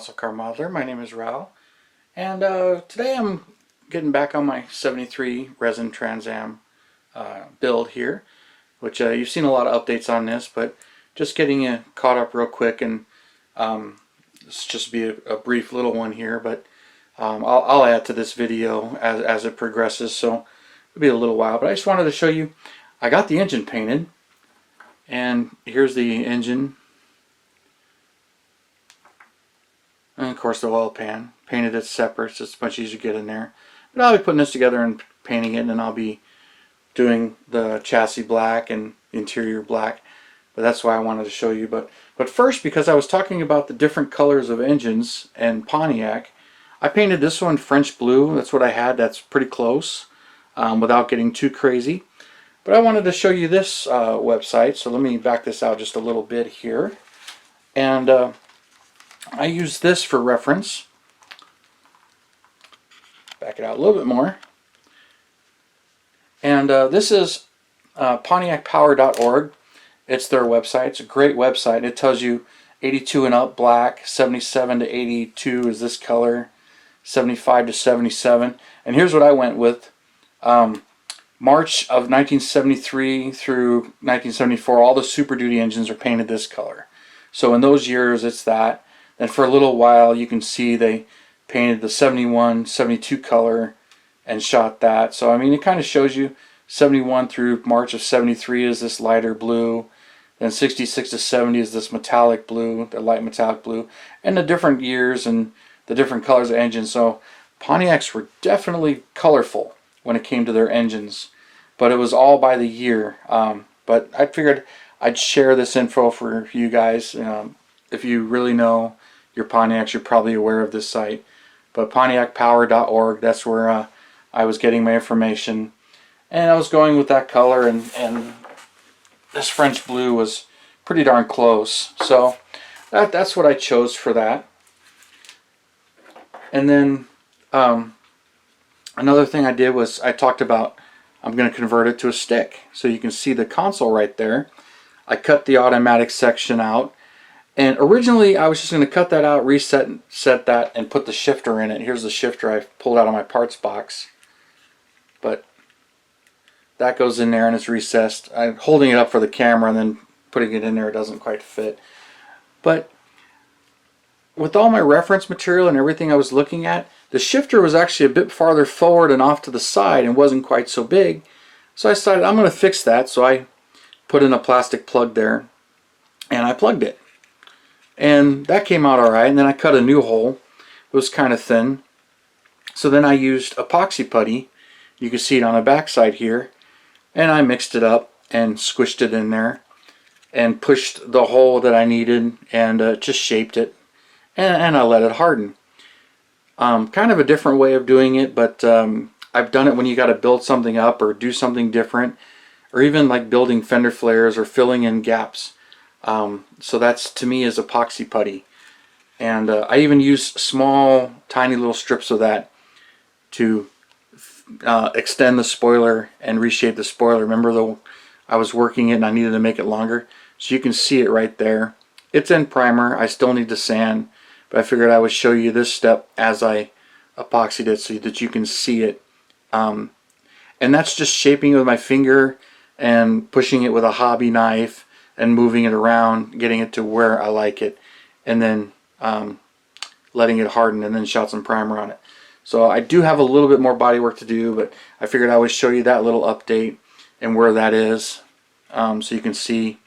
Muscle Car Modeler. My name is Raul, and today I'm getting back on my 73 Resin Trans Am build here, which you've seen a lot of updates on this, but just getting you caught up real quick, and this just be a brief little one here, but I'll add to this video as it progresses, so it'll be a little while. But I just wanted to show you, I got the engine painted, and here's the engine. And of course the oil pan, painted it separate, so it's much easier to get in there. But I'll be putting this together and painting it, and then I'll be doing the chassis black and interior black. But that's why I wanted to show you. But first, because I was talking about the different colors of engines and Pontiac, I painted this one French blue. That's what I had. That's pretty close, without getting too crazy. But I wanted to show you this website, so let me back this out just a little bit here. And I use this for reference. Back it out a little bit more. And this is PontiacPower.org. It's their website. It's a great website. It tells you 82 and up black, 77 to 82 is this color, 75 to 77. And here's what I went with. March of 1973 through 1974, all the Super Duty engines are painted this color. So in those years, it's that. And for a little while, you can see they painted the 71, 72 color and shot that. So I mean, it kind of shows you 71 through March of 73 is this lighter blue. Then 66 to 70 is this metallic blue, the light metallic blue. And the different years and the different colors of engines. So Pontiacs were definitely colorful when it came to their engines. But it was all by the year. But I figured I'd share this info for you guys. If you really know your Pontiacs, you're probably aware of this site. But PontiacPower.org, that's where I was getting my information. And I was going with that color, and this French blue was pretty darn close. So that's what I chose for that. And then another thing I did was I talked about I'm going to convert it to a stick. So you can see the console right there. I cut the automatic section out. And originally I was just going to cut that out, reset and set that, and put the shifter in it. Here's the shifter I pulled out of my parts box. But that goes in there and it's recessed. I'm holding it up for the camera and then putting it in there, it doesn't quite fit. But with all my reference material and everything I was looking at, the shifter was actually a bit farther forward and off to the side and wasn't quite so big. So I decided I'm going to fix that. So I put in a plastic plug there and I plugged it. And that came out alright, and then I cut a new hole. It was kind of thin. So then I used epoxy putty. You can see it on the back side here. And I mixed it up and squished it in there. And pushed the hole that I needed and just shaped it. And I let it harden. Kind of a different way of doing it, but I've done it when you got to build something up or do something different. Or even like building fender flares or filling in gaps. So that's, to me, is epoxy putty. And I even use small tiny little strips of that to extend the spoiler and reshape the spoiler. Remember though, I was working it and I needed to make it longer, so you can see it right there. It's in primer. I still need to sand, but I figured I would show you this step as I epoxied it so that you can see it. And that's just shaping it with my finger and pushing it with a hobby knife and moving it around, getting it to where I like it, and then letting it harden, and then shot some primer on it. So I do have a little bit more body work to do, but I figured I would show you that little update and where that is, so you can see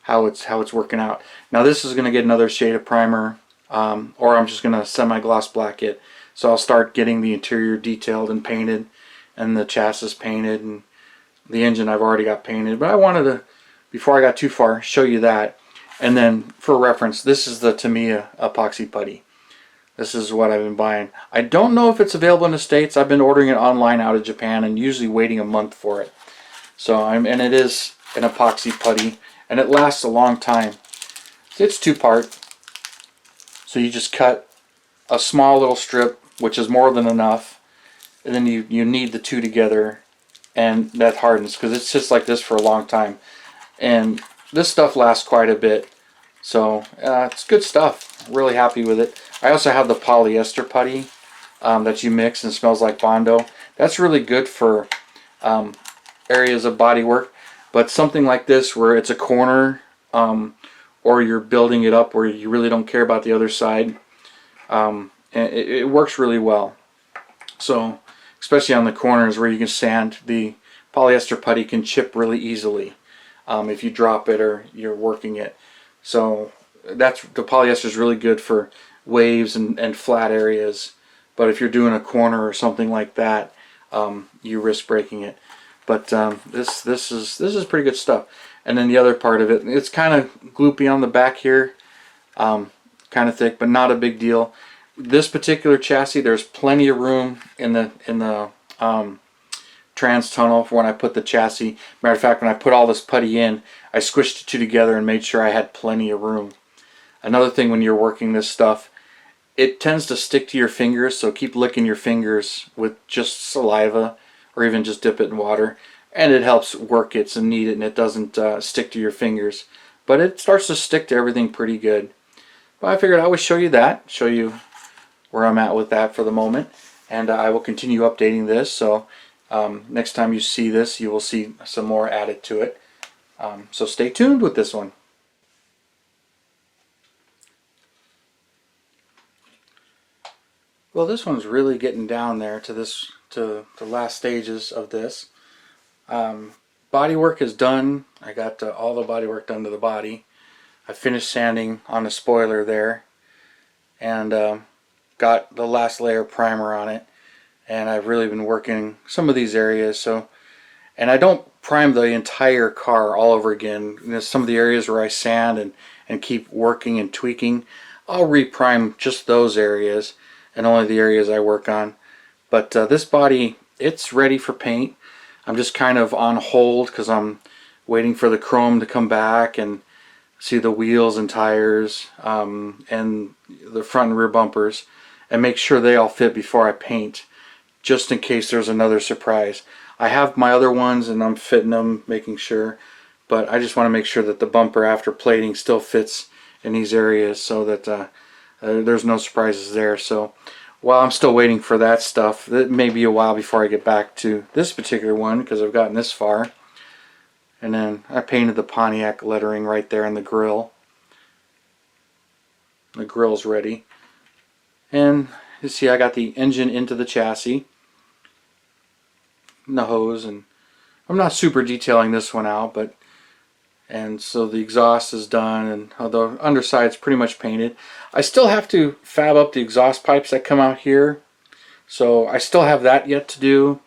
how it's working out. Now this is going to get another shade of primer, or I'm just going to semi-gloss black it. So I'll start getting the interior detailed and painted, and the chassis painted, and the engine I've already got painted. But I wanted to, before I got too far, show you that. And then for reference, this is the Tamiya epoxy putty. This is what I've been buying. I don't know if it's available in the States. I've been ordering it online out of Japan and usually waiting a month for it. So and it is an epoxy putty, and it lasts a long time. It's two-part. So you just cut a small little strip, which is more than enough, and then you knead the two together, and that hardens, because it sits like this for a long time. And this stuff lasts quite a bit, so it's good stuff. really happy with it. I also have the polyester putty that you mix and smells like Bondo. That's really good for areas of bodywork. But something like this where it's a corner or you're building it up where you really don't care about the other side, and it works really well. So especially on the corners where you can sand, the polyester putty can chip really easily if you drop it or you're working it. So the polyester is really good for waves and flat areas. But if you're doing a corner or something like that, you risk breaking it. But this is pretty good stuff. And then the other part of it, it's kind of gloopy on the back here, kind of thick, but not a big deal. This particular chassis, there's plenty of room in the trans tunnel for when I put the chassis. Matter of fact, when I put all this putty in, I squished the two together and made sure I had plenty of room. Another thing when you're working this stuff, it tends to stick to your fingers, so keep licking your fingers with just saliva or even just dip it in water, and it helps work it and knead it, and it doesn't stick to your fingers. But it starts to stick to everything pretty good. But I figured I would show you that, show you where I'm at with that for the moment, and I will continue updating this. So next time you see this, you will see some more added to it. So stay tuned with this one. Well, this one's really getting down there to the last stages of this. Bodywork is done. I got all the bodywork done to the body. I finished sanding on the spoiler there, and got the last layer primer on it. And I've really been working some of these areas. And I don't prime the entire car all over again. You know, some of the areas where I sand and keep working and tweaking, I'll re-prime just those areas and only the areas I work on. But this body, it's ready for paint. I'm just kind of on hold because I'm waiting for the chrome to come back and see the wheels and tires and the front and rear bumpers, and make sure they all fit before I paint, just in case there's another surprise. I have my other ones and I'm fitting them, making sure, but I just want to make sure that the bumper after plating still fits in these areas so that there's no surprises there. So while I'm still waiting for that stuff, it may be a while before I get back to this particular one because I've gotten this far. And then I painted the Pontiac lettering right there in the grill. The grill's ready. And you see I got the engine into the chassis, and the hose, and I'm not super detailing this one out, but and so the exhaust is done, and the underside's pretty much painted. I still have to fab up the exhaust pipes that come out here, so I still have that yet to do.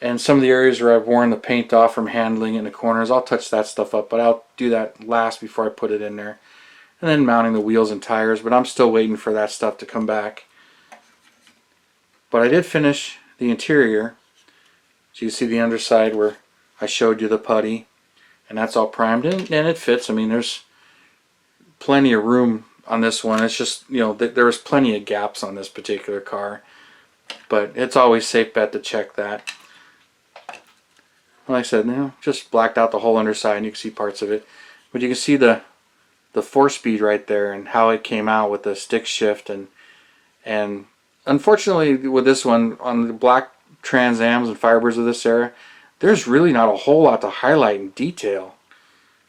And some of the areas where I've worn the paint off from handling in the corners, I'll touch that stuff up, but I'll do that last before I put it in there. And then mounting the wheels and tires, but I'm still waiting for that stuff to come back. But I did finish the interior. So you see the underside where I showed you the putty, and that's all primed in, and it fits. I mean, there's plenty of room on this one. It's just, you know, there was plenty of gaps on this particular car, but it's always safe bet to check that. Like I said, you know, just blacked out the whole underside, and you can see parts of it, but you can see the 4-speed right there and how it came out with the stick shift, and unfortunately with this one on the black Trans Ams and Firebirds of this era, there's really not a whole lot to highlight in detail.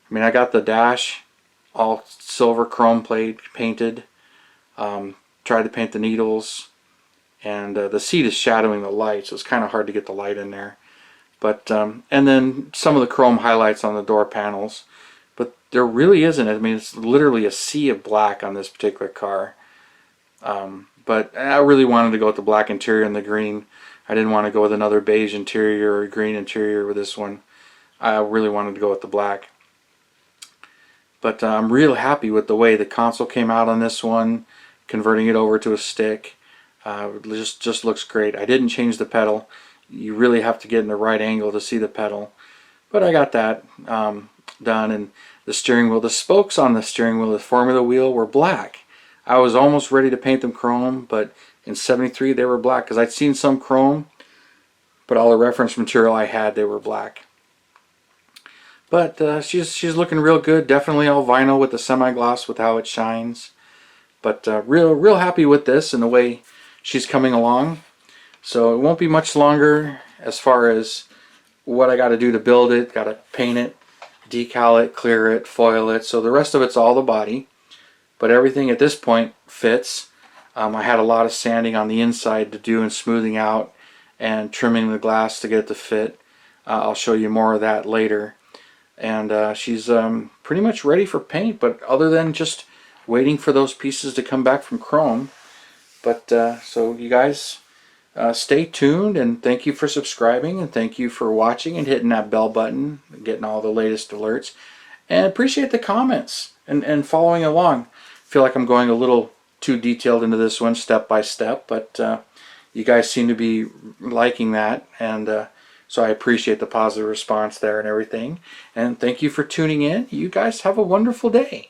I mean, I got the dash all silver chrome plate painted, tried to paint the needles, and the seat is shadowing the light, so it's kind of hard to get the light in there. But and then some of the chrome highlights on the door panels, but there really isn't. I mean, it's literally a sea of black on this particular car. But I really wanted to go with the black interior and the green. I didn't want to go with another beige interior or green interior with this one. I really wanted to go with the black. But I'm real happy with the way the console came out on this one, converting it over to a stick. It just looks great. I didn't change the pedal. You really have to get in the right angle to see the pedal. But I got that done. And the steering wheel, the spokes on the steering wheel, the Formula wheel, were black. I was almost ready to paint them chrome, but in '73 they were black because I'd seen some chrome, but all the reference material I had, they were black. But she's looking real good. Definitely all vinyl with the semi-gloss with how it shines. But real happy with this and the way she's coming along. So it won't be much longer as far as what I got to do to build it. Got to paint it, decal it, clear it, foil it. So the rest of it's all the body. But everything at this point fits. I had a lot of sanding on the inside to do and smoothing out and trimming the glass to get it to fit. I'll show you more of that later. And she's pretty much ready for paint, but other than just waiting for those pieces to come back from chrome. But so you guys stay tuned, and thank you for subscribing, and thank you for watching and hitting that bell button, getting all the latest alerts, and appreciate the comments and following along. Feel like I'm going a little too detailed into this one step by step, but you guys seem to be liking that, and so I appreciate the positive response there and everything. And thank you for tuning in. You guys have a wonderful day.